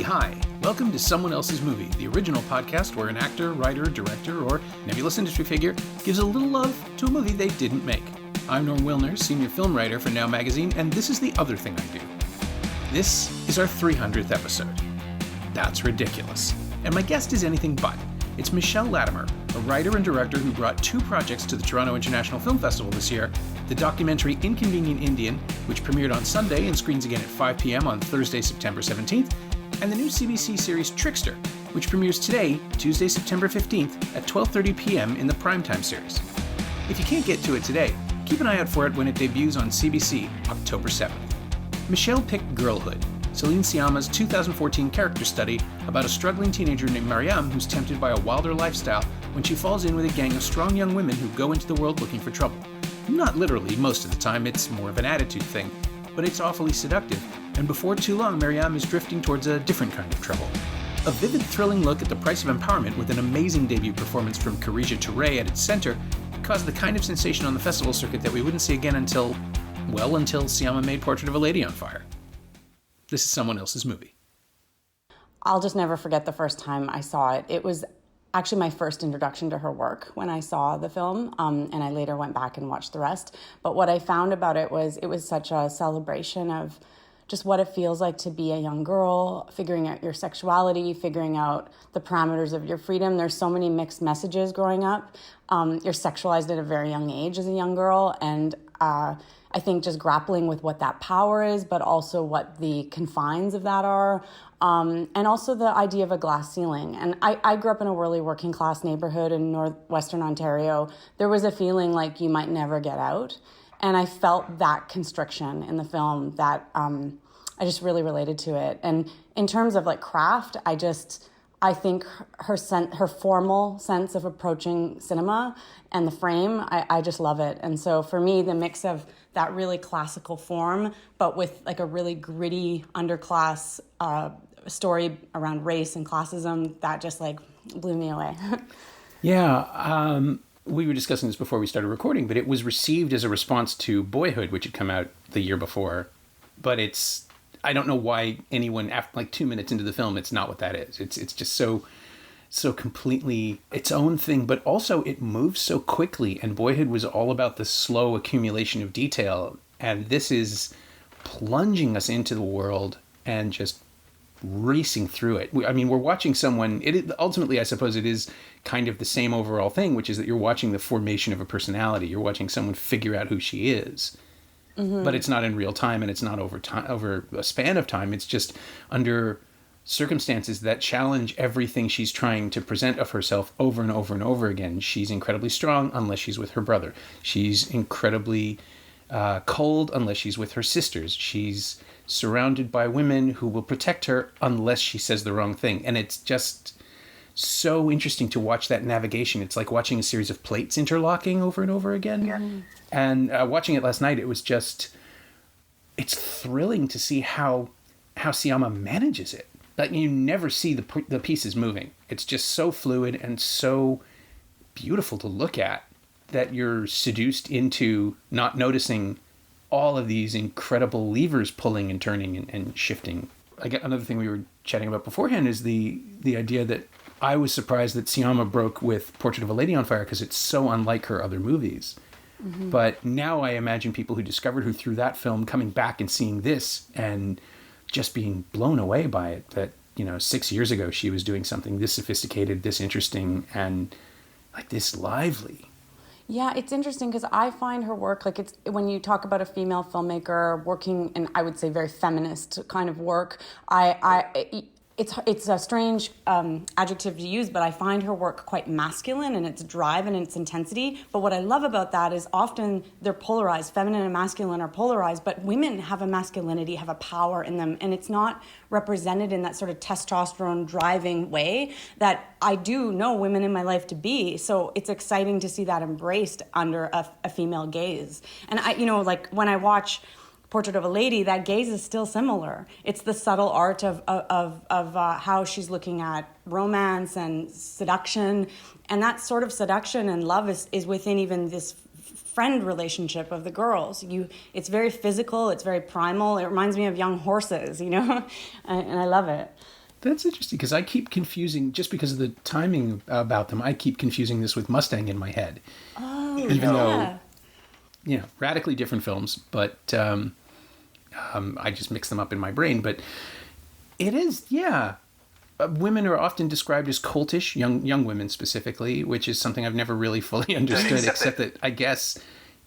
Hi. Welcome to Someone Else's Movie, the original podcast where an actor, writer, director, or nebulous industry figure gives a little love to a movie they didn't make. I'm Norm Wilner, senior film writer for Now Magazine, and this is the other thing I do. This is our 300th episode. That's ridiculous. And my guest is anything but. It's Michelle Latimer, a writer and director who brought two projects to the Toronto International Film Festival this year, the documentary Inconvenient Indian, which premiered on Sunday and screens again at 5 p.m. on Thursday, September 17th, and the new CBC series Trickster, which premieres today, Tuesday, September 15th at 12:30 p.m. in the Primetime series. If you can't get to it today, keep an eye out for it when it debuts on CBC October 7th. Michelle picked Girlhood, Céline Sciamma's 2014 character study about a struggling teenager named Mariam who's tempted by a wilder lifestyle when she falls in with a gang of strong young women who go into the world looking for trouble. Not literally, most of the time, it's more of an attitude thing, but it's awfully seductive, and before too long, Mariam is drifting towards a different kind of trouble. A vivid, thrilling look at the price of empowerment with an amazing debut performance from Karija Touré at its center caused the kind of sensation on the festival circuit that we wouldn't see again until Sciamma made Portrait of a Lady on Fire. This is Someone Else's Movie. I'll just never forget the first time I saw it. It was actually my first introduction to her work when I saw the film, and I later went back and watched the rest. But what I found about it was such a celebration of just what it feels like to be a young girl, figuring out your sexuality, figuring out the parameters of your freedom. There's so many mixed messages growing up. You're sexualized at a very young age as a young girl, and I think just grappling with what that power is, but also what the confines of that are, and also the idea of a glass ceiling. And I grew up in a really working class neighborhood in northwestern Ontario. There was a feeling like you might never get out. And I felt that constriction in the film that I just really related to it. And in terms of like craft, I think her formal sense of approaching cinema and the frame, I just love it. And so for me, the mix of that really classical form, but with like a really gritty underclass story around race and classism, that just like blew me away. Yeah, we were discussing this before we started recording, but it was received as a response to Boyhood, which had come out the year before. But I don't know why anyone, after like 2 minutes into the film, it's not what that is. It's just so completely its own thing, but also it moves so quickly. And Boyhood was all about the slow accumulation of detail. And this is plunging us into the world and just racing through it. I mean, we're watching someone, ultimately, I suppose it is kind of the same overall thing, which is that you're watching the formation of a personality. You're watching someone figure out who she is. Mm-hmm. But it's not in real time, and it's not over a span of time. It's just under circumstances that challenge everything she's trying to present of herself over and over and over again. She's incredibly strong unless she's with her brother. She's incredibly cold unless she's with her sisters. She's surrounded by women who will protect her unless she says the wrong thing. And it's just so interesting to watch that navigation. It's like watching a series of plates interlocking over and over again. Yeah. And watching it last night, it's thrilling to see how Sciamma manages it. Like, you never see the pieces moving. It's just so fluid and so beautiful to look at that you're seduced into not noticing all of these incredible levers pulling and turning and shifting. Another thing we were chatting about beforehand is the idea that I was surprised that Sciamma broke with Portrait of a Lady on Fire because it's so unlike her other movies. Mm-hmm. But now I imagine people who discovered her through that film coming back and seeing this and just being blown away by it, that, 6 years ago she was doing something this sophisticated, this interesting, and like this lively. Yeah, it's interesting because I find her work, like, it's when you talk about a female filmmaker working in, I would say, very feminist kind of work, it's a strange adjective to use, but I find her work quite masculine in its drive and its intensity. But what I love about that is often they're polarized. Feminine and masculine are polarized, but women have a masculinity, have a power in them, and it's not represented in that sort of testosterone driving way that I do know women in my life to be. So it's exciting to see that embraced under a female gaze. And like when I watch Portrait of a Lady, that gaze is still similar. It's the subtle art of how she's looking at romance and seduction, and that sort of seduction and love is within even this friend relationship of the girls. It's very physical, it's very primal. It reminds me of young horses, and I love it. That's interesting because I keep confusing, just because of the timing about them, I keep confusing this with Mustang in my head. Oh, Even though, radically different films, but I just mix them up in my brain. But it is, women are often described as cultish, young women specifically, which is something I've never really fully understood, except that I guess,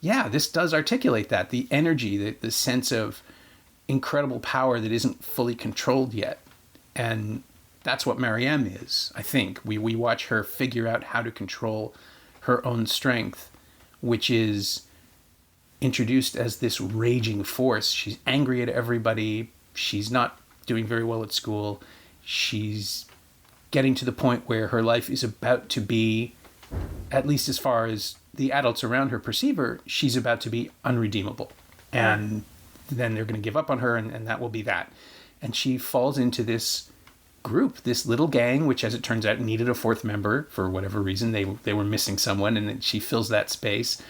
this does articulate that. The energy, the sense of incredible power that isn't fully controlled yet. And that's what Mariam is, I think. We watch her figure out how to control her own strength, which is introduced as this raging force. She's angry at everybody. She's not doing very well at school. She's getting to the point where her life is about to be, at least as far as the adults around her perceive her, she's about to be unredeemable. And then they're going to give up on her, and that will be that. And she falls into this group, this little gang, which, as it turns out, needed a fourth member for whatever reason. They were missing someone, and then she fills that space.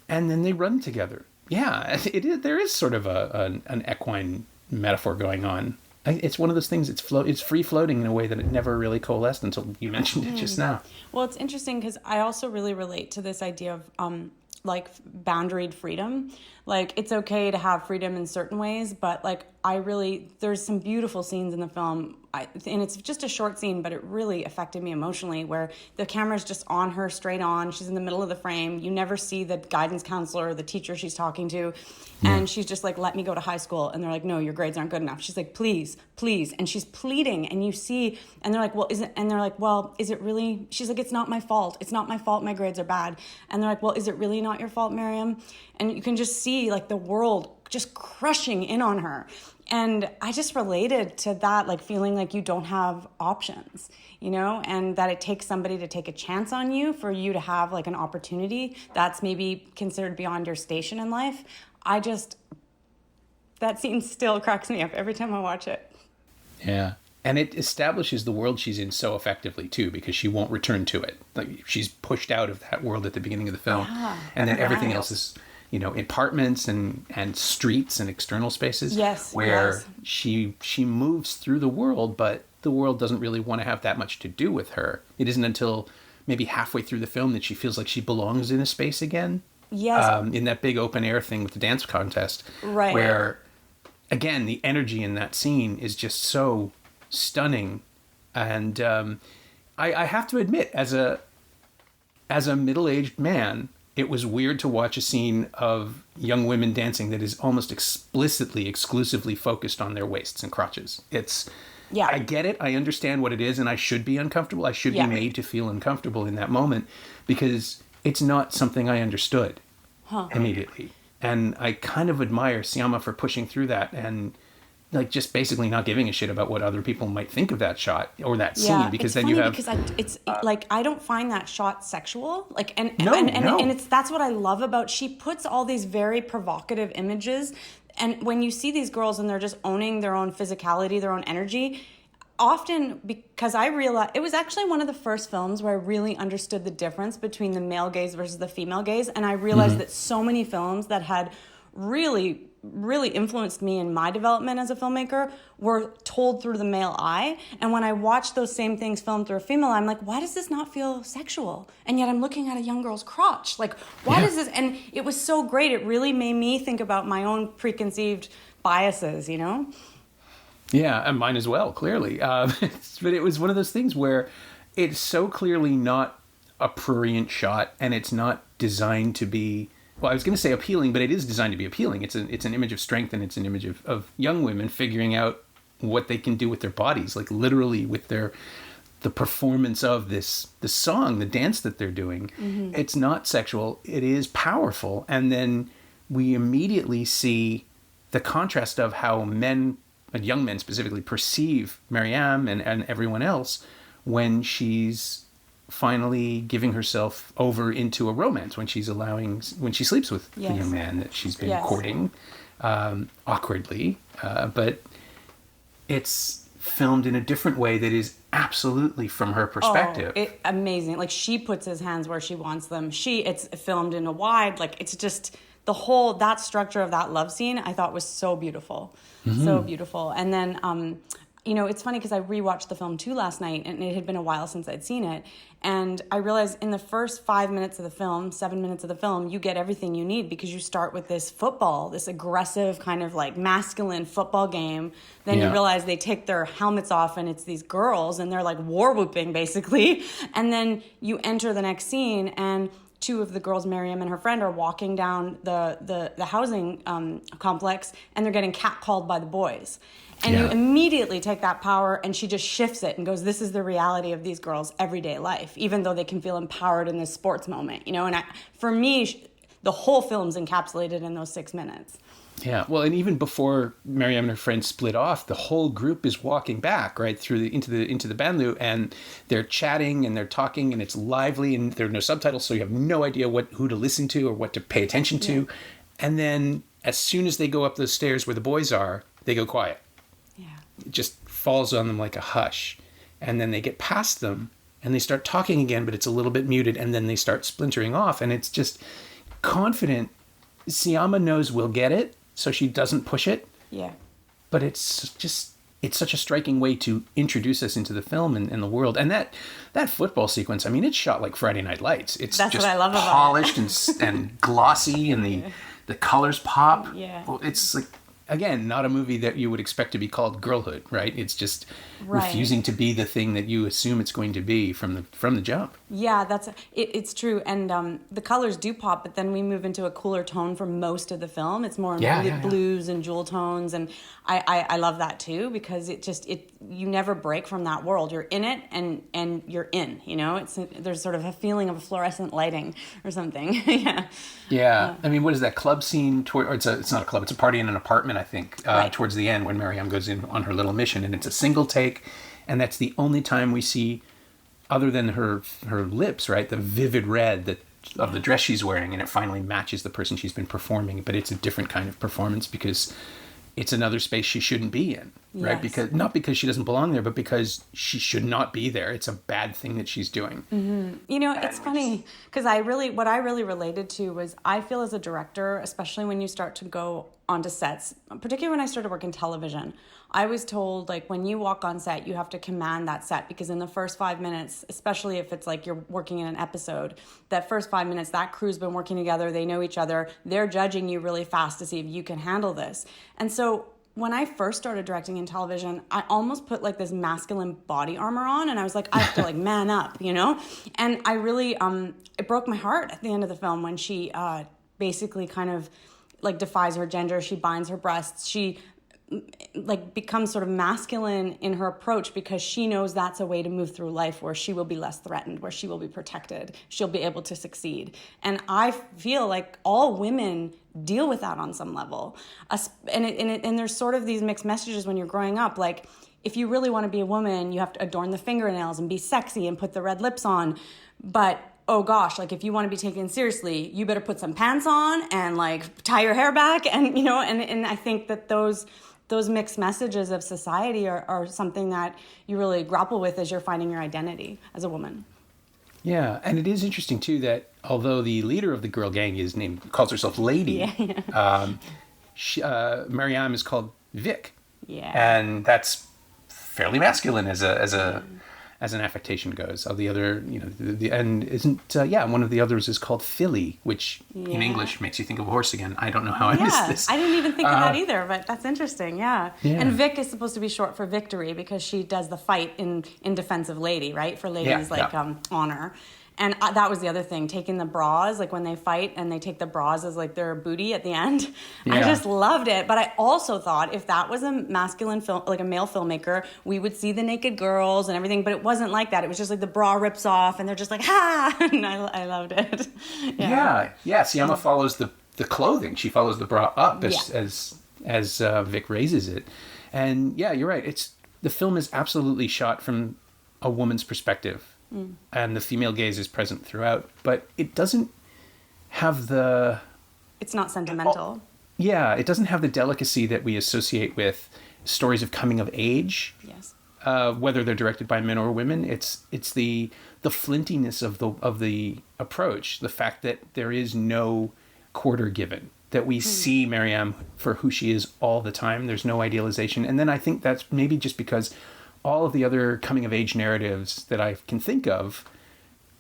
And then they run together. Yeah, there is sort of an equine metaphor going on. It's one of those things, it's free floating in a way that it never really coalesced until you mentioned it just now. Well, it's interesting because I also really relate to this idea of like boundaried freedom. Like, it's okay to have freedom in certain ways, but like there's some beautiful scenes in the film, and it's just a short scene, but it really affected me emotionally, where the camera's just on her, straight on. She's in the middle of the frame. You never see the guidance counselor or the teacher she's talking to. And she's just like, let me go to high school. And they're like, no, your grades aren't good enough. She's like, please, please. And she's pleading, and you see, and they're like, is it really? She's like, it's not my fault. It's not my fault my grades are bad. And they're like, well, is it really not your fault, Miriam? And you can just see like the world just crushing in on her. And I just related to that, like feeling like you don't have options, and that it takes somebody to take a chance on you for you to have like an opportunity that's maybe considered beyond your station in life. That scene still cracks me up every time I watch it. Yeah. And it establishes the world she's in so effectively, too, because she won't return to it. Like, she's pushed out of that world at the beginning of the film. And then everything else is, apartments and streets and external spaces. Yes. Where she moves through the world, but the world doesn't really want to have that much to do with her. It isn't until maybe halfway through the film that she feels like she belongs in a space again. Yes. In that big open air thing with the dance contest. Right. Where, again, the energy in that scene is just so stunning. And I have to admit, as a middle-aged man, it was weird to watch a scene of young women dancing that is almost explicitly, exclusively focused on their waists and crotches. I get it. I understand what it is, and I should be uncomfortable. I should be made to feel uncomfortable in that moment, because it's not something I understood immediately. And I kind of admire Sciamma for pushing through that and like just basically not giving a shit about what other people might think of that shot or that scene, because then you have because I don't find that shot sexual, like, and it's that's what I love about, she puts all these very provocative images, and when you see these girls and they're just owning their own physicality, their own energy, often, because I realized it was actually one of the first films where I really understood the difference between the male gaze versus the female gaze, and I realized that so many films that had really influenced me in my development as a filmmaker were told through the male eye. And when I watch those same things filmed through a female eye, I'm like, why does this not feel sexual? And yet I'm looking at a young girl's crotch. Like, why does this? And it was so great. It really made me think about my own preconceived biases, Yeah, and mine as well, clearly. But it was one of those things where it's so clearly not a prurient shot, and it's not designed to be, well, I was going to say appealing, but it is designed to be appealing. It's an image of strength, and it's an image of young women figuring out what they can do with their bodies, like literally with the performance of the song, the dance that they're doing. Mm-hmm. It's not sexual. It is powerful. And then we immediately see the contrast of how men, young men specifically, perceive Mariam and everyone else when she's finally giving herself over into a romance, when she sleeps with the young man that she's been courting awkwardly, but it's filmed in a different way that is absolutely from her perspective. Amazing. Like, she puts his hands where she wants them. It's filmed in a wide, like, it's just the whole, that structure of that love scene I thought was so beautiful. Mm-hmm. So beautiful. And then it's funny because I rewatched the film too last night, and it had been a while since I'd seen it. And I realized in the first 5 minutes of the film, 7 minutes of the film, you get everything you need because you start with this football, this aggressive kind of like masculine football game. Then you realize they take their helmets off and it's these girls and they're like war whooping basically. And then you enter the next scene and two of the girls, Miriam and her friend, are walking down the housing complex, and they're getting catcalled by the boys. And you immediately take that power, and she just shifts it and goes, this is the reality of these girls' everyday life, even though they can feel empowered in this sports moment, And for me, the whole film's encapsulated in those 6 minutes. Yeah, well, and even before Mariam and her friends split off, the whole group is walking back right through into the banlieue, and they're chatting and they're talking, and it's lively, and there are no subtitles, so you have no idea who to listen to or what to pay attention to. Yeah. And then as soon as they go up the stairs where the boys are, they go quiet. Yeah, it just falls on them like a hush, and then they get past them and they start talking again, but it's a little bit muted, and then they start splintering off, and it's just confident. Sciamma knows we'll get it, so she doesn't push it. Yeah. But it's such a striking way to introduce us into the film and the world. And that football sequence, I mean, it's shot like Friday Night Lights. That's just what I love about polished and glossy, and the colors pop. Yeah. Well, it's like, again, not a movie that you would expect to be called Girlhood, right? It's just refusing to be the thing that you assume it's going to be from the jump. Yeah, it's true. And the colors do pop, but then we move into a cooler tone for most of the film. It's more blues and jewel tones, and I love that too, because you never break from that world. You're in it and you're in, there's sort of a feeling of fluorescent lighting or something. Yeah. I mean, what is that club scene it's not a club, it's a party in an apartment, I think, towards the end when Mariam goes in on her little mission, and it's a single take, and that's the only time we see, other than her lips, right, the vivid red of the dress she's wearing, and it finally matches the person she's been performing, but it's a different kind of performance because it's another space she shouldn't be in, right? Because not because she doesn't belong there, but because she should not be there. It's a bad thing that she's doing. Mm-hmm. It's funny because what I really related to was, I feel as a director, especially when you start to go onto sets, particularly when I started working television, I was told, like, when you walk on set, you have to command that set, because in the first 5 minutes, especially if it's like you're working in an episode, that first 5 minutes, that crew's been working together, they know each other, they're judging you really fast to see if you can handle this. And so when I first started directing in television, I almost put like this masculine body armor on, and I was like, I have to like man up, And I really, it broke my heart at the end of the film when she basically kind of like defies her gender, she binds her breasts, she like becomes sort of masculine in her approach, because she knows that's a way to move through life where she will be less threatened, where she will be protected, she'll be able to succeed. And I feel like all women deal with that on some level. And there's sort of these mixed messages when you're growing up, like, if you really want to be a woman, you have to adorn the fingernails and be sexy and put the red lips on. But oh gosh, like, if you want to be taken seriously, you better put some pants on and like tie your hair back, and and I think that those mixed messages of society are something that you really grapple with as you're finding your identity as a woman. Yeah, and it is interesting too that although the leader of the girl gang calls herself Lady, Mariam is called Vic. Yeah, and that's fairly masculine as an affectation goes. The other, and isn't one of the others is called Philly, which in English makes you think of a horse again. I don't know how I missed this. I didn't even think of that either, but that's interesting. Yeah. And Vic is supposed to be short for victory, because she does the fight in defense of Lady, right? For ladies, honor. And that was the other thing, taking the bras, like when they fight and they take the bras as like their booty at the end. Yeah. I just loved it. But I also thought if that was a masculine film, like a male filmmaker, we would see the naked girls and everything. But it wasn't like that. It was just like the bra rips off and they're just like, ha! And I loved it. Yeah. Sciamma follows the clothing. She follows the bra up as Vic raises it. And yeah, you're right. The film is absolutely shot from a woman's perspective. Mm. And the female gaze is present throughout, but it doesn't have it's not sentimental. It doesn't have the delicacy that we associate with stories of coming of age. Yes. Whether they're directed by men or women, it's the flintiness of the approach, the fact that there is no quarter given. that we see Mariam for who she is all the time. There's no idealization. And then I think that's maybe just because all of the other coming of age narratives that I can think of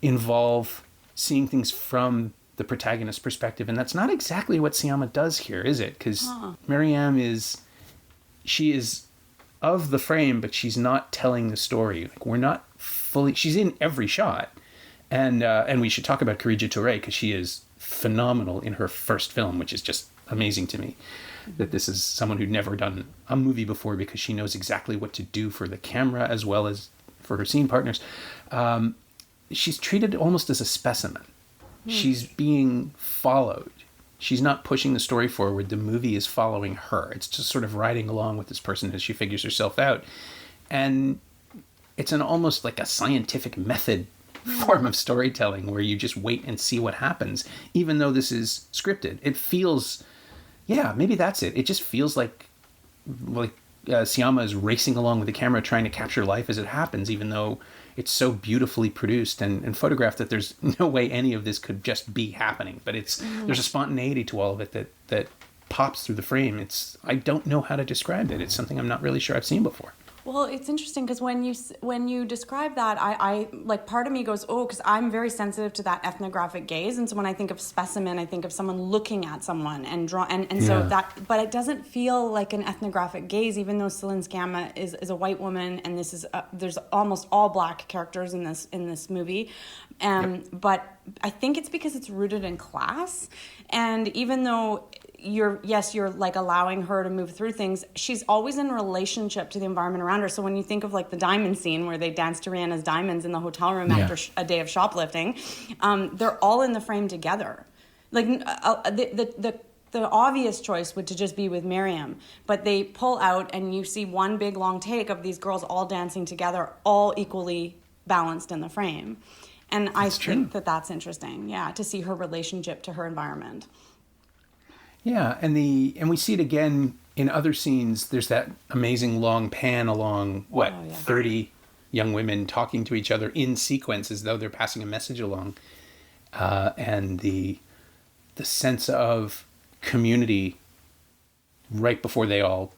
involve seeing things from the protagonist's perspective. And that's not exactly what Sciamma does here, is it? Because Mariam she is of the frame, but she's not telling the story. Like, we're not fully, she's in every shot. And we should talk about Khadija Touré, because she is phenomenal in her first film, which is just amazing to me. That this is someone who'd never done a movie before, because she knows exactly what to do for the camera as well as for her scene partners. She's treated almost as a specimen. She's being followed. She's not pushing the story forward. The movie is following her. It's just sort of riding along with this person as she figures herself out. And it's an almost like a scientific method form of storytelling where you just wait and see what happens, even though this is scripted. It feels, maybe that's it. It just feels like Sciamma is racing along with the camera trying to capture life as it happens, even though it's so beautifully produced and photographed that there's no way any of this could just be happening. But there's a spontaneity to all of it that pops through the frame. I don't know how to describe it. It's something I'm not really sure I've seen before. Well, it's interesting because when you describe that, I like, part of me goes, because I'm very sensitive to that ethnographic gaze, and so when I think of specimen, I think of someone looking at someone and draw, and so that, but it doesn't feel like an ethnographic gaze, even though Céline Sciamma is a white woman, and this is there's almost all black characters in this movie, but I think it's because it's rooted in class, and even though you're like allowing her to move through things, she's always in relationship to the environment around her. So when you think of like the diamond scene where they dance to Rihanna's diamonds in the hotel room after a day of shoplifting, they're all in the frame together. Like the obvious choice would to just be with Miriam, but they pull out and you see one big long take of these girls all dancing together, all equally balanced in the frame. And I think that's interesting, to see her relationship to her environment. Yeah, and we see it again in other scenes. There's that amazing long pan along 30 young women talking to each other in sequence as though they're passing a message along, and the sense of community right before they all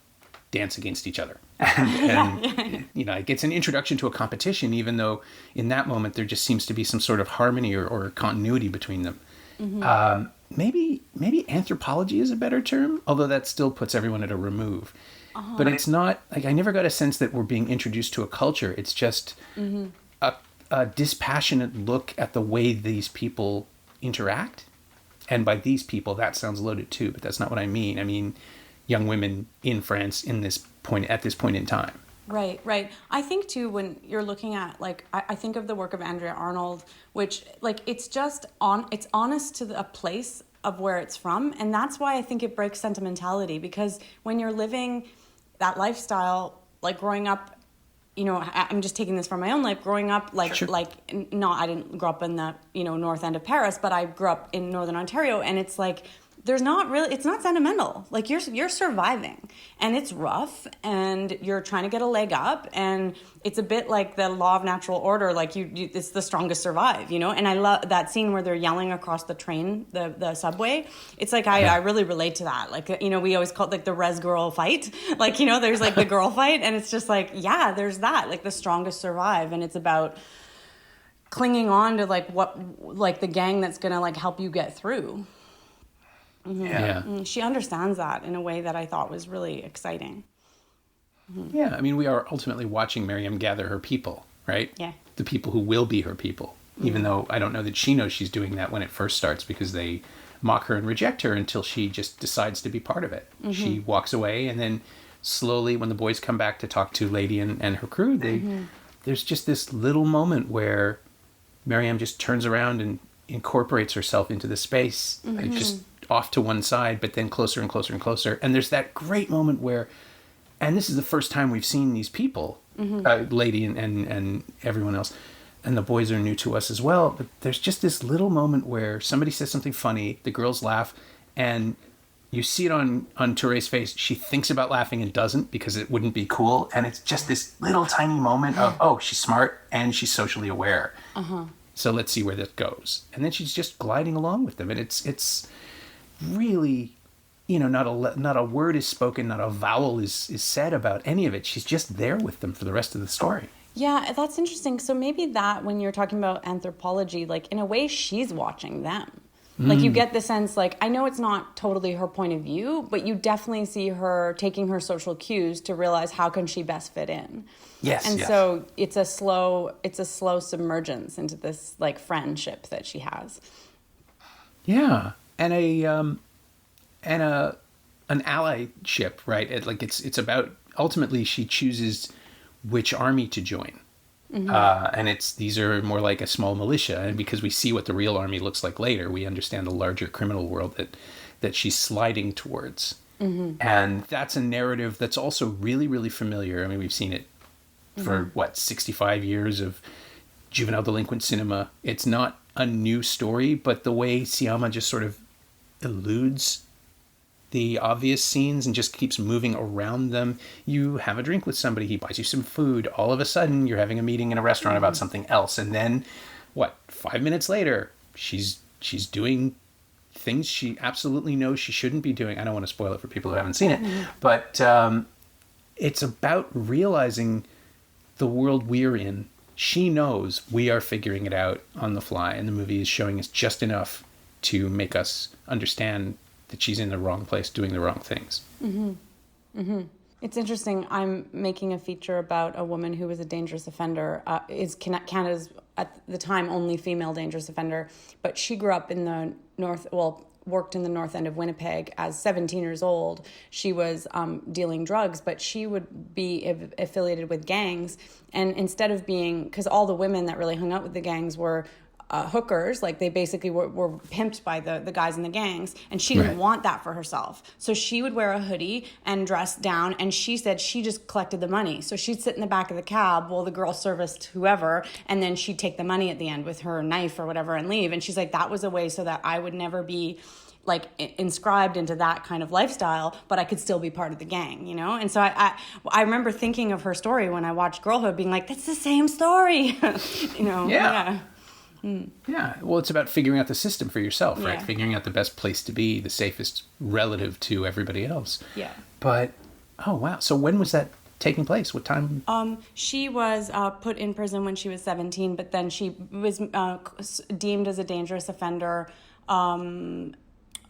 dance against each other. And it gets an introduction to a competition, even though in that moment there just seems to be some sort of harmony or continuity between them. Mm-hmm. Maybe anthropology is a better term, although that still puts everyone at a remove. But it's not, like, I never got a sense that we're being introduced to a culture. It's just a dispassionate look at the way these people interact. And by these people, that sounds loaded too, but that's not what I mean. I mean young women in France at this point in time. Right. I think too, when you're looking at, like, I think of the work of Andrea Arnold, which, like, it's just it's honest to a place of where it's from. And that's why I think it breaks sentimentality, because when you're living that lifestyle, like growing up, I'm just taking this from my own life, growing up, I didn't grow up in the, north end of Paris, but I grew up in Northern Ontario, and it's like, it's not sentimental. Like, you're surviving, and it's rough, and you're trying to get a leg up, and it's a bit like the law of natural order. Like, it's the strongest survive, And I love that scene where they're yelling across the train, the subway. It's like, I really relate to that. Like, we always call it like the res girl fight. Like, there's like the girl fight, and it's just like, there's that, like the strongest survive, and it's about clinging on to the gang that's gonna like help you get through. Mm-hmm. Yeah. She understands that in a way that I thought was really exciting. Mm-hmm. Yeah, I mean, we are ultimately watching Miriam gather her people, right? Yeah. The people who will be her people, even though I don't know that she knows she's doing that when it first starts, because they mock her and reject her until she just decides to be part of it. Mm-hmm. She walks away, and then slowly, when the boys come back to talk to Lady and her crew, there's just this little moment where Miriam just turns around and incorporates herself into the space, like just off to one side, but then closer and closer and closer. And there's that great moment where, and this is the first time we've seen these people, Lady and everyone else, and the boys are new to us as well, but there's just this little moment where somebody says something funny, the girls laugh, and you see it on Touré's face. She thinks about laughing and doesn't, because it wouldn't be cool, and it's just this little tiny moment of, she's smart and she's socially aware. So let's see where this goes. And then she's just gliding along with them, and it's really not a word is spoken, not a vowel is said about any of it. She's just there with them for the rest of the story. Yeah, that's interesting. So maybe that, when you're talking about anthropology, like in a way she's watching them. Like you get the sense, like, I know it's not totally her point of view, but you definitely see her taking her social cues to realize how can she best fit in. Yes. And so it's a slow submergence into this like friendship that she has. Yeah. And an allyship, right? It's about, ultimately she chooses which army to join. And these are more like a small militia, and because we see what the real army looks like later, we understand the larger criminal world that she's sliding towards. And that's a narrative that's also really, really familiar. I mean, we've seen it for 65 years of juvenile delinquent cinema. It's not a new story, but the way Sciamma just sort of eludes the obvious scenes and just keeps moving around them. You have a drink with somebody, he buys you some food. All of a sudden, you're having a meeting in a restaurant about something else. And then, 5 minutes later, she's doing things she absolutely knows she shouldn't be doing. I don't want to spoil it for people who haven't seen it. But it's about realizing the world we're in. She knows we are figuring it out on the fly. And the movie is showing us just enough to make us understand that she's in the wrong place doing the wrong things. It's interesting. I'm making a feature about a woman who was a dangerous offender, is Canada's, at the time, only female dangerous offender. But she grew up in the worked in the north end of Winnipeg as 17 years old. She was dealing drugs, but she would be affiliated with gangs. And instead of being, because all the women that really hung out with the gangs were hookers, like they basically were pimped by the guys in the gangs, and she didn't want that for herself. So she would wear a hoodie and dress down, and she said she just collected the money. So she'd sit in the back of the cab while the girl serviced whoever, and then she'd take the money at the end with her knife or whatever and leave. And she's like, that was a way so that I would never be like inscribed into that kind of lifestyle, but I could still be part of the gang, you know? And so I remember thinking of her story when I watched Girlhood, being like, that's the same story, you know? Yeah, well, it's about figuring out the system for yourself, right? Yeah. Figuring out the best place to be, the safest relative to everybody else. Yeah. But, oh, wow. So when was that taking place? What time? She was put in prison when she was 17, but then she was deemed as a dangerous offender.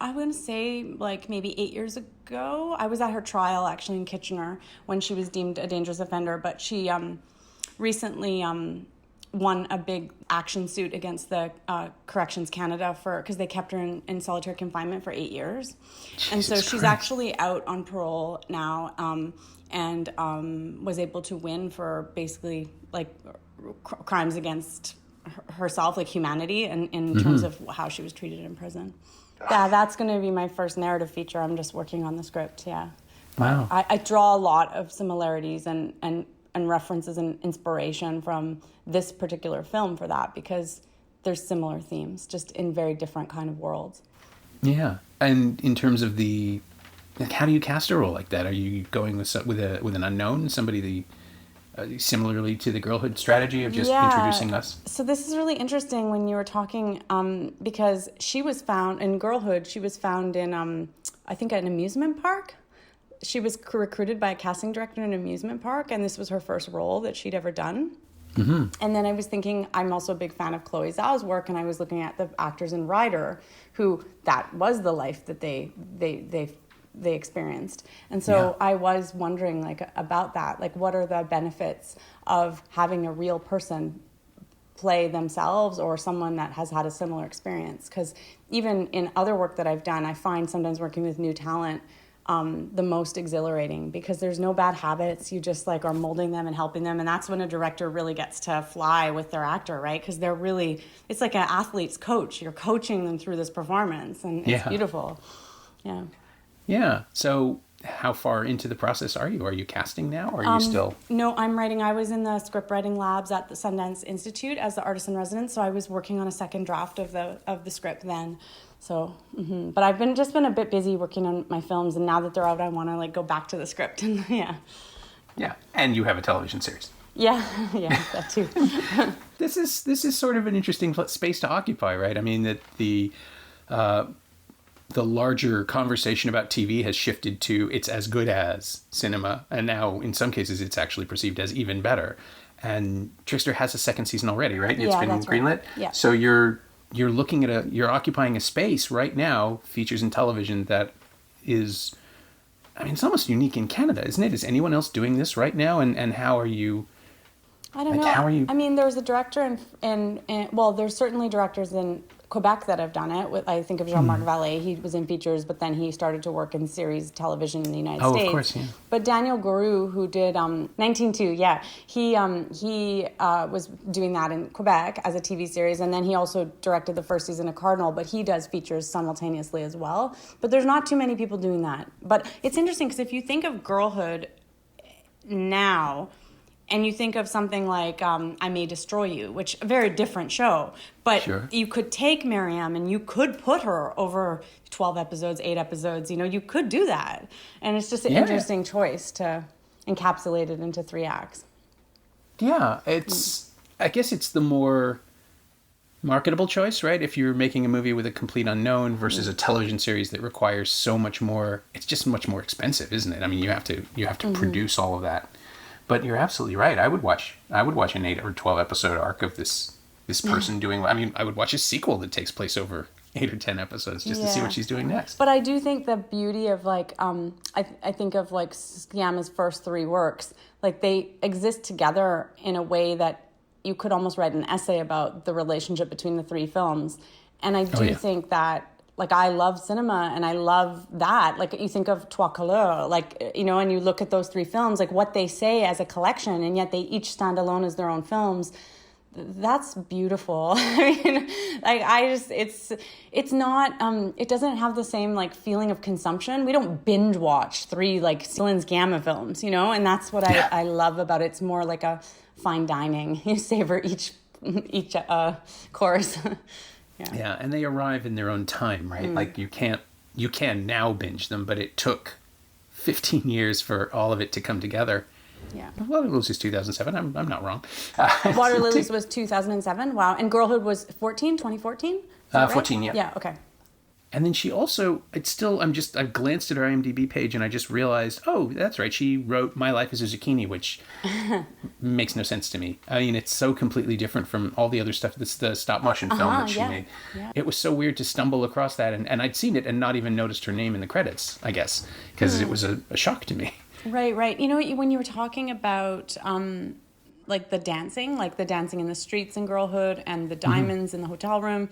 I want to say like maybe 8 years ago. I was at her trial actually in Kitchener when she was deemed a dangerous offender, but she recently won a big action suit against the Corrections Canada because they kept her in solitary confinement for 8 years. And so she's actually out on parole now, and was able to win for basically like crimes against herself, like humanity, and in terms of how she was treated in prison. Yeah, that's going to be my first narrative feature. I'm just working on the script, yeah. Wow. I draw a lot of similarities and references and inspiration from this particular film for that, because there's similar themes, just in very different kind of worlds. Yeah. And in terms of how do you cast a role like that? Are you going with an unknown, somebody similarly to the Girlhood strategy of just introducing us? So this is really interesting when you were talking, because she was found in Girlhood. She was found in, I think, an amusement park. She was recruited by a casting director in an amusement park, and this was her first role that she'd ever done. And then I was thinking, I'm also a big fan of Chloe Zhao's work, and I was looking at the actors in Rider, who that was the life that they experienced. And so I was wondering like about that, like what are the benefits of having a real person play themselves or someone that has had a similar experience? Because even in other work that I've done, I find sometimes working with new talent the most exhilarating, because there's no bad habits. You just like are molding them and helping them. And that's when a director really gets to fly with their actor, right? Because they're really, it's like an athlete's coach. You're coaching them through this performance, and it's beautiful. Yeah. Yeah. So how far into the process are you? Are you casting now, or are you still? No, I'm writing. I was in the script writing labs at the Sundance Institute as the artist in residence, so I was working on a second draft of the script then. So, but I've just been a bit busy working on my films, and now that they're out, I want to like go back to the script. And yeah. And you have a television series. Yeah, that too. This is sort of an interesting space to occupy, right? I mean, that the the larger conversation about TV has shifted to it's as good as cinema. And now, in some cases, it's actually perceived as even better. And Trickster has a second season already, right? It's been greenlit. Right. Yeah. So you're looking at you're occupying a space right now, features in television, that is, I mean, it's almost unique in Canada, isn't it? Is anyone else doing this right now? And how are you? I don't know. How are you? I mean, there's a director well, there's certainly directors in Quebec that have done it. I think of Jean-Marc Vallée. He was in features, but then he started to work in series television in the United States. Oh, of course, yeah. But Daniel Guru, who did 19-2, yeah, he was doing that in Quebec as a TV series, and then he also directed the first season of Cardinal, but he does features simultaneously as well. But there's not too many people doing that. But it's interesting, because if you think of Girlhood now, and you think of something like I May Destroy You, which a very different show. But sure, you could take Miriam and you could put her over 12 episodes, 8 episodes. You know, you could do that. And it's just an interesting choice to encapsulate it into 3 acts. Yeah, I guess it's the more marketable choice, right? If you're making a movie with a complete unknown versus a television series that requires so much more, it's just much more expensive, isn't it? I mean, you have to produce all of that. But you're absolutely right. I would watch an 8 or 12 episode arc of this person doing. I mean, I would watch a sequel that takes place over 8 or 10 episodes just to see what she's doing next. But I do think the beauty of like I think of like Sciamma's first 3 works, like they exist together in a way that you could almost write an essay about the relationship between the 3 films. And I do think that, like, I love cinema and I love that. Like, you think of Trois Couleurs, like, you know, and you look at those 3 films, like what they say as a collection, and yet they each stand alone as their own films. That's beautiful. I mean, like, it's not, it doesn't have the same, like, feeling of consumption. We don't binge watch 3, like, Céline Sciamma films, you know, and that's what I love about it. It's more like a fine dining. You savor each course. Yeah, and they arrive in their own time, right? Like you can now binge them, but it took 15 years for all of it to come together. Yeah. Water Lilies is 2007. I'm not wrong. Water Lilies was 2007. Wow. And Girlhood was 2014? 14, yeah. Yeah, okay. And then she also, I glanced at her IMDb page and I just realized, oh, that's right. She wrote My Life as a Zucchini, which makes no sense to me. I mean, it's so completely different from all the other stuff. That's the stop motion film that she made. Yeah. It was so weird to stumble across that. And I'd seen it and not even noticed her name in the credits, I guess, because it was a shock to me. Right. You know, when you were talking about, like the dancing in the streets in Girlhood and the diamonds in the hotel room,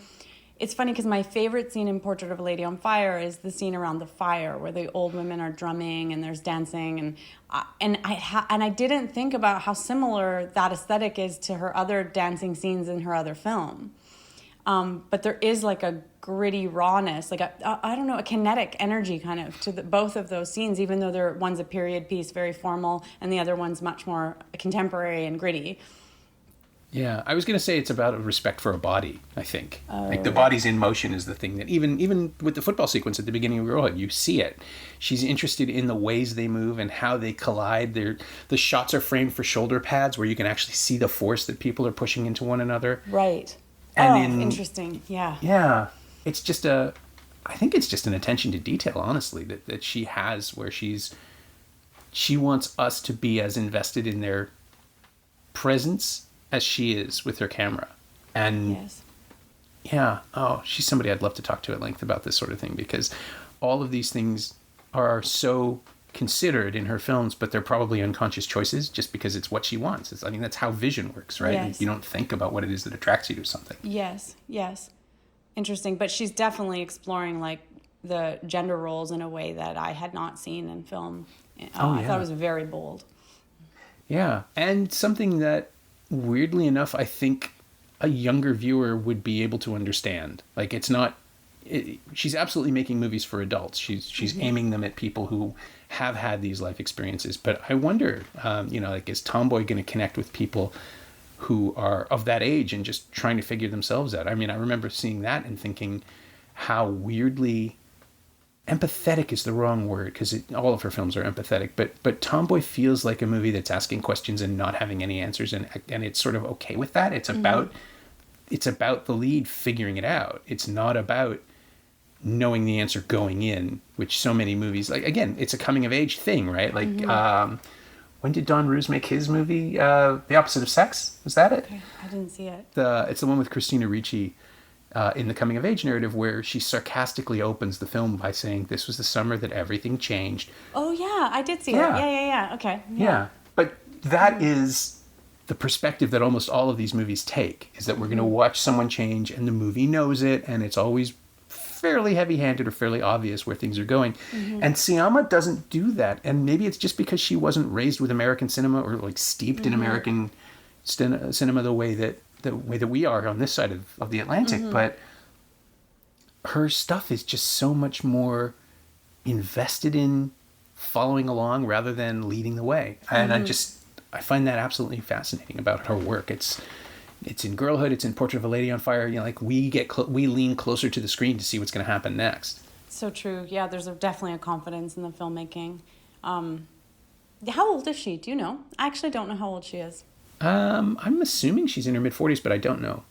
it's funny because my favorite scene in Portrait of a Lady on Fire is the scene around the fire where the old women are drumming and there's dancing, and I didn't think about how similar that aesthetic is to her other dancing scenes in her other film. But there is like a gritty rawness, like I don't know, a kinetic energy kind of to both of those scenes, even though one's a period piece, very formal, and the other one's much more contemporary and gritty. Yeah, I was going to say it's about a respect for a body, I think. Like the body's in motion is the thing that even with the football sequence at the beginning of Girlhood, you see it. She's interested in the ways they move and how they collide. The shots are framed for shoulder pads where you can actually see the force that people are pushing into one another. Right. And interesting. Yeah. Yeah. It's just I think it's just an attention to detail, honestly, that she has where she wants us to be as invested in their presence as she is with her camera. And she's somebody I'd love to talk to at length about this sort of thing, because all of these things are so considered in her films, but they're probably unconscious choices just because it's what she wants. I mean, that's how vision works, right? Yes. You don't think about what it is that attracts you to something. Yes. Interesting. But she's definitely exploring like the gender roles in a way that I had not seen in film. I thought it was very bold. Yeah. And something that, weirdly enough, I think a younger viewer would be able to understand. Like, it's not... she's absolutely making movies for adults. She's aiming them at people who have had these life experiences. But I wonder, is Tomboy going to connect with people who are of that age and just trying to figure themselves out? I mean, I remember seeing that and thinking how weirdly... empathetic is the wrong word, because all of her films are empathetic, but Tomboy feels like a movie that's asking questions and not having any answers, and it's sort of okay with that. It's about the lead figuring it out. It's not about knowing the answer going in, which so many movies, like, again, it's a coming of age thing, right? Like, when did Don Roos make his movie, The Opposite of Sex? Was that it? Okay, I didn't see it. It's the one with Christina Ricci in the coming of age narrative, where she sarcastically opens the film by saying, "This was the summer that everything changed." Oh yeah, I did see it. Yeah. Okay. Yeah. But that is the perspective that almost all of these movies take, is that we're going to watch someone change and the movie knows it, and it's always fairly heavy-handed or fairly obvious where things are going. And Sciamma doesn't do that. And maybe it's just because she wasn't raised with American cinema or like steeped in American cinema the way that we are on this side of the Atlantic. But her stuff is just so much more invested in following along rather than leading the way. And I find that absolutely fascinating about her work. It's in Girlhood, it's in Portrait of a Lady on Fire. You know, like, we lean closer to the screen to see what's going to happen next. So true. Yeah, there's definitely a confidence in the filmmaking. How old is she? Do you know? I actually don't know how old she is. I'm assuming she's in her mid-40s, but I don't know.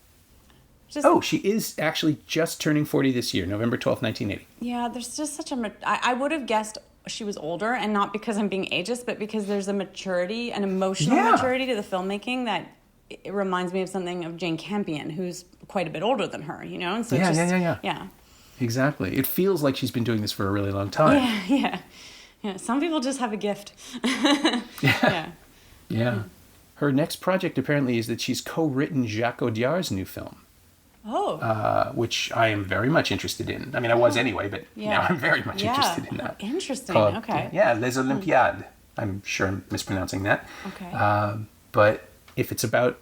She is actually just turning 40 this year, November 12th, 1980. Yeah, there's just such a... I would have guessed she was older, and not because I'm being ageist, but because there's a maturity, an emotional maturity to the filmmaking that it reminds me of something of Jane Campion, who's quite a bit older than her, you know? And so yeah. Exactly. It feels like she's been doing this for a really long time. Yeah. Some people just have a gift. Yeah. Her next project apparently is that she's co-written Jacques Audiard's new film. Which I am very much interested in. I mean, I was anyway, but now I'm very much interested in that. Interesting. Okay. Les Olympiades. I'm sure I'm mispronouncing that. Okay. But if it's about,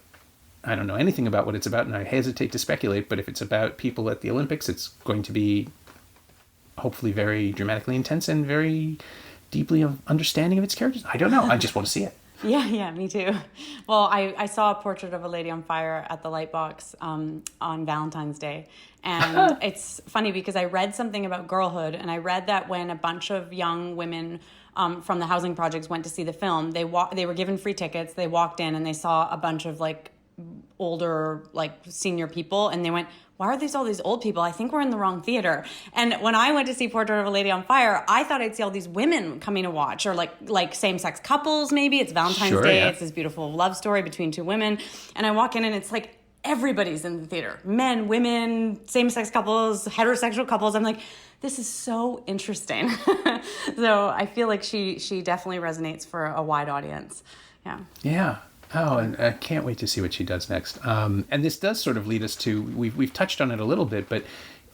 I don't know anything about what it's about, and I hesitate to speculate, but if it's about people at the Olympics, it's going to be hopefully very dramatically intense and very deeply understanding of its characters. I don't know. I just want to see it. Yeah, me too. Well, I saw a Portrait of a Lady on Fire at the Lightbox on Valentine's Day. And it's funny because I read something about Girlhood, and I read that when a bunch of young women from the housing projects went to see the film, they were given free tickets. They walked in and they saw a bunch of like older, like senior people, and they went, "Why are all these old people? I think we're in the wrong theater." And when I went to see Portrait of a Lady on Fire, I thought I'd see all these women coming to watch, or like same-sex couples maybe. It's Valentine's Day. Yeah. It's this beautiful love story between two women. And I walk in and it's like everybody's in the theater. Men, women, same-sex couples, heterosexual couples. I'm like, this is so interesting. So I feel like she definitely resonates for a wide audience. Yeah. Oh, and I can't wait to see what she does next. And this does sort of lead us to, we've touched on it a little bit, but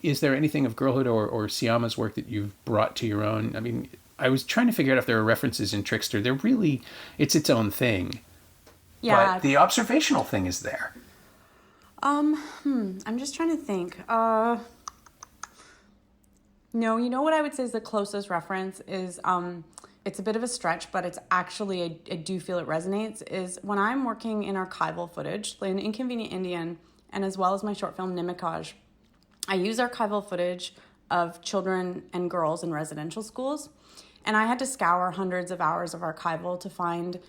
is there anything of Girlhood or Sciamma's work that you've brought to your own? I mean, I was trying to figure out if there are references in Trickster. They're really, it's its own thing. Yeah. But the observational thing is there. I'm just trying to think. No, you know what I would say is the closest reference is, it's a bit of a stretch, but it's actually, I do feel it resonates, is when I'm working in archival footage, in Inconvenient Indian, and as well as my short film Nimikaj, I use archival footage of children and girls in residential schools. And I had to scour hundreds of hours of archival to find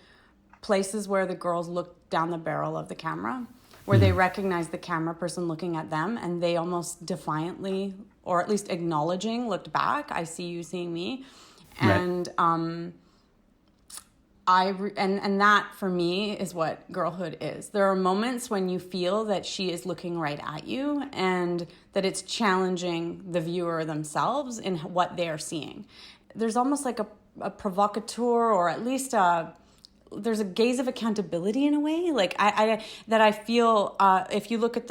places where the girls looked down the barrel of the camera, where they recognized the camera person looking at them, and they almost defiantly, or at least acknowledging, looked back, "I see you seeing me." And and that for me is what Girlhood is. There are moments when you feel that she is looking right at you, and that it's challenging the viewer themselves in what they're seeing. There's almost like a provocateur, or at least there's a gaze of accountability in a way. Like I feel if you look at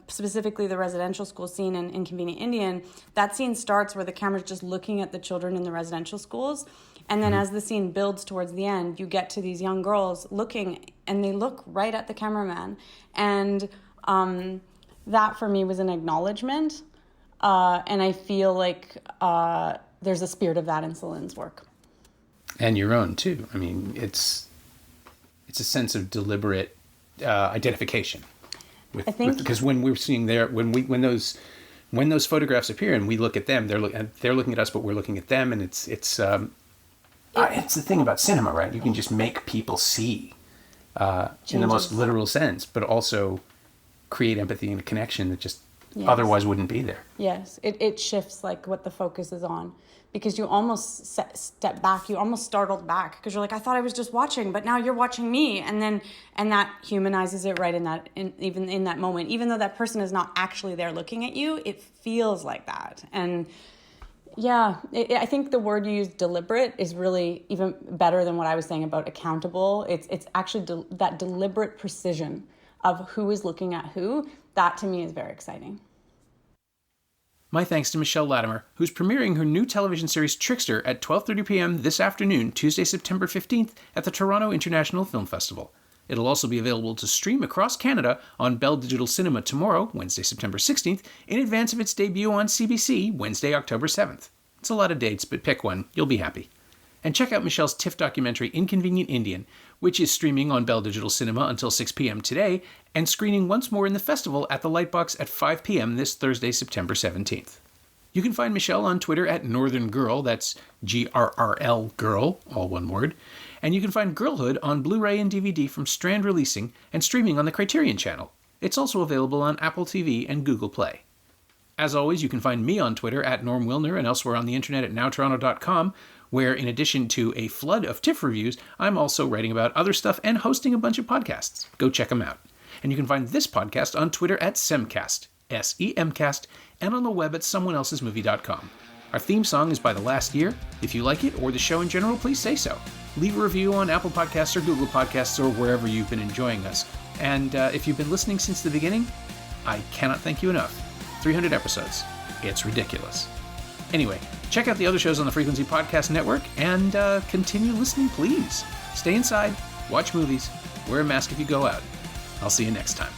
specifically the residential school scene in Inconvenient Indian, that scene starts where the camera's just looking at the children in the residential schools. And then as the scene builds towards the end, you get to these young girls looking, and they look right at the cameraman. And that for me was an acknowledgement. And I feel like there's a spirit of that in Céline's work. And your own too. I mean, it's a sense of deliberate identification with, because when we're seeing when those photographs appear and we look at them, they're looking at us, but we're looking at them, and it's the thing about cinema, right? You can just make people see in the most literal sense, but also create empathy and a connection that just Yes. otherwise wouldn't be there. Yes, it shifts like what the focus is on, because you almost step back, you almost startled back because you're like, I thought I was just watching, but now you're watching me, and that humanizes it right even in that moment, even though that person is not actually there looking at you, it feels like that. And yeah, I think the word you use, deliberate, is really even better than what I was saying about accountable. It's actually that deliberate precision of who is looking at who. That to me is very exciting. My thanks to Michelle Latimer, who's premiering her new television series Trickster at 12:30 p.m. this afternoon, Tuesday, September 15th, at the Toronto International Film Festival. It'll also be available to stream across Canada on Bell Digital Cinema tomorrow, Wednesday, September 16th, in advance of its debut on CBC, Wednesday, October 7th. It's a lot of dates, but pick one. You'll be happy. And check out Michelle's TIFF documentary, Inconvenient Indian, which is streaming on Bell Digital Cinema until 6 p.m. today and screening once more in the festival at the Lightbox at 5 p.m. this Thursday, September 17th. You can find Michelle on Twitter at Northern Girl, that's GRRL Girl, all one word. And you can find Girlhood on Blu-ray and DVD from Strand Releasing and streaming on the Criterion Channel. It's also available on Apple TV and Google Play. As always, you can find me on Twitter at Norm Wilner and elsewhere on the internet at nowtoronto.com, where in addition to a flood of TIFF reviews, I'm also writing about other stuff and hosting a bunch of podcasts. Go check them out. And you can find this podcast on Twitter at Semcast, SEMcast, and on the web at someoneelsesmovie.com. Our theme song is by The Last Year. If you like it, or the show in general, please say so. Leave a review on Apple Podcasts or Google Podcasts or wherever you've been enjoying us. And if you've been listening since the beginning, I cannot thank you enough. 300 episodes. It's ridiculous. Anyway, check out the other shows on the Frequency Podcast Network and continue listening, please. Stay inside, watch movies, wear a mask if you go out. I'll see you next time.